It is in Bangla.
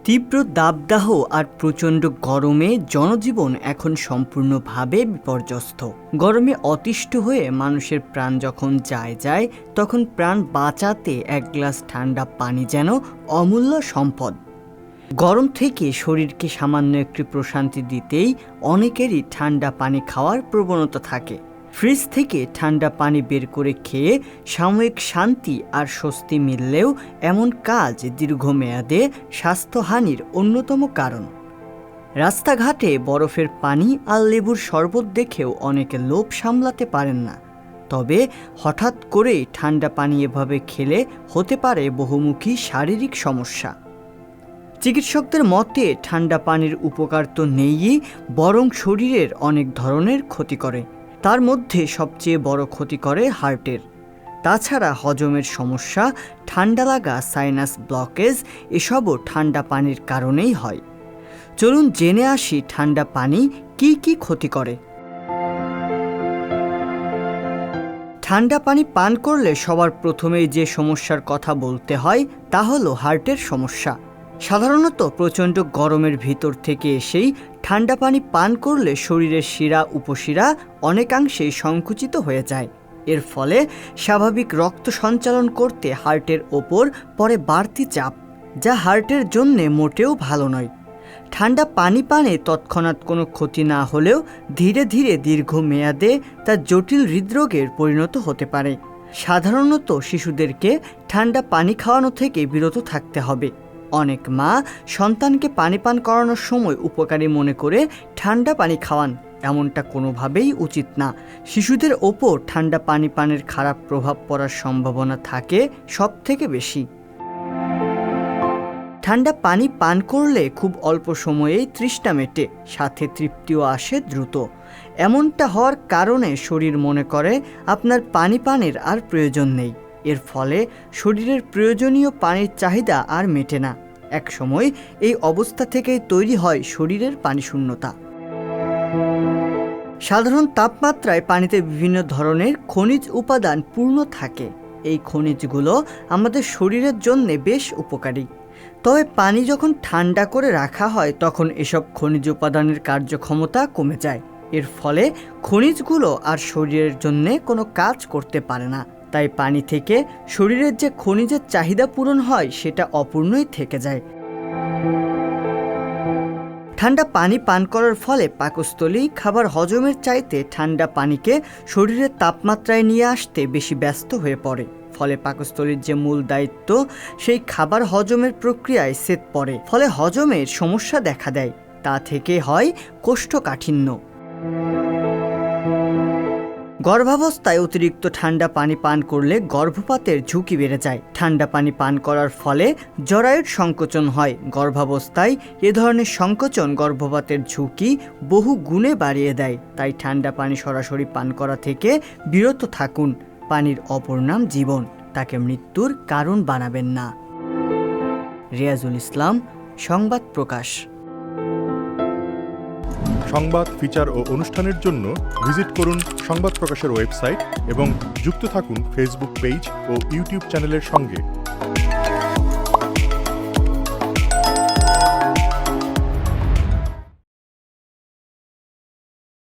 তীব্র দাবদাহ আর প্রচণ্ড গরমে জনজীবন এখন সম্পূর্ণভাবে বিপর্যস্ত। গরমে অতিষ্ঠ হয়ে মানুষের প্রাণ যখন যায় তখন প্রাণ বাঁচাতে এক গ্লাস ঠান্ডা পানি যেন অমূল্য সম্পদ। গরম থেকে শরীরকে সামান্য একটু প্রশান্তি দিতেই অনেকেরই ঠান্ডা পানি খাওয়ার প্রবণতা থাকে। ফ্রিজ থেকে ঠান্ডা পানি বের করে খেয়ে সাময়িক শান্তি আর স্বস্তি মিললেও এমন কাজ দীর্ঘমেয়াদে স্বাস্থ্যহানির অন্যতম কারণ। রাস্তাঘাটে বরফের পানি আর লেবুর শরবত দেখেও অনেকে লোভ সামলাতে পারেন না। তবে হঠাৎ করেই ঠান্ডা পানি এভাবে খেলে হতে পারে বহুমুখী শারীরিক সমস্যা। চিকিৎসকদের মতে ঠান্ডা পানির উপকার তো নেইই, বরং শরীরের অনেক ধরনের ক্ষতি করে। তার মধ্যে সবচেয়ে বড় ক্ষতি করে হার্টের। তাছাড়া হজমের সমস্যা, ঠান্ডা লাগা, সাইনাস ব্লকেজ এসবও ঠান্ডা পানির কারণেই হয়। চলুন জেনে আসি ঠান্ডা পানি কি কি ক্ষতি করে। ঠান্ডা পানি পান করলে সবার প্রথমেই যে সমস্যার কথা বলতে হয় তা হলো হার্টের সমস্যা। সাধারণত প্রচণ্ড গরমের ভিতর থেকে এসেই ঠান্ডা পানি পান করলে শরীরের শিরা উপশিরা অনেকাংশেই সংকুচিত হয়ে যায়। এর ফলে স্বাভাবিক রক্ত সঞ্চালন করতে হার্টের ওপর পড়ে বাড়তি চাপ, যা হার্টের জন্যে মোটেও ভালো নয়। ঠান্ডা পানি পানে তৎক্ষণাৎ কোনো ক্ষতি না হলেও ধীরে ধীরে দীর্ঘমেয়াদে তা জটিল হৃদরোগের পরিণত হতে পারে। সাধারণত শিশুদেরকে ঠান্ডা পানি খাওয়ানো থেকে বিরত থাকতে হবে। অনেক মা সন্তানকে পানি পান করানোর সময় উপকারী মনে করে ঠান্ডা পানি খাওয়ান, এমনটা কোনোভাবেই উচিত না। শিশুদের ওপর ঠান্ডা পানি পানের খারাপ প্রভাব পড়ার সম্ভাবনা থাকে সবথেকে বেশি। ঠান্ডা পানি পান করলে খুব অল্প সময়েই তৃষ্ণা মেটে, সাথে তৃপ্তিও আসে দ্রুত। এমনটা হওয়ার কারণে শরীর মনে করে আপনার পানি পানের আর প্রয়োজন নেই। এর ফলে শরীরের প্রয়োজনীয় পানির চাহিদা আর মেটে না। একসময় এই অবস্থা থেকেই তৈরি হয় শরীরের পানি শূন্যতা। সাধারণ তাপমাত্রায় পানিতে বিভিন্ন ধরনের খনিজ উপাদান পূর্ণ থাকে। এই খনিজগুলো আমাদের শরীরের জন্য বেশ উপকারী। তবে পানি যখন ঠান্ডা করে রাখা হয় তখন এসব খনিজ উপাদানের কার্যক্ষমতা কমে যায়। এর ফলে খনিজগুলো আর শরীরের জন্য কোনো কাজ করতে পারে না। তাই পানি থেকে শরীরের যে খনিজের চাহিদা পূরণ হয় সেটা অপূর্ণই থেকে যায়। ঠান্ডা পানি পান করার ফলে পাকস্থলী খাবার হজমের চাইতে ঠান্ডা পানিকে শরীরের তাপমাত্রায় নিয়ে আসতে বেশি ব্যস্ত হয়ে পড়ে। ফলে পাকস্থলীর যে মূল দায়িত্ব সেই খাবার হজমের প্রক্রিয়ায় ছেদ পড়ে। ফলে হজমের সমস্যা দেখা দেয়। তা থেকে হয় কোষ্ঠকাঠিন্য। গর্ভাবস্থায় অতিরিক্ত ঠান্ডা পানি পান করলে গর্ভপাতের ঝুঁকি বেড়ে যায়। ঠান্ডা পানি পান করার ফলে জরায়ুর সংকোচন হয়। গর্ভাবস্থায় এ ধরনের সংকোচন গর্ভপাতের ঝুঁকি বহু গুণে বাড়িয়ে দেয়। তাই ঠান্ডা পানি সরাসরি পান করা থেকে বিরত থাকুন। পানির অপর নাম জীবন, তাকে মৃত্যুর কারণ বানাবেন না। রিয়াজুল ইসলাম, সংবাদ প্রকাশ। সংবাদ, ফিচার ও অনুষ্ঠানের জন্য ভিজিট করুন সংবাদ প্রকাশের ওয়েবসাইট এবং যুক্ত থাকুন ফেসবুক পেজ ও ইউটিউব চ্যানেলের সঙ্গে।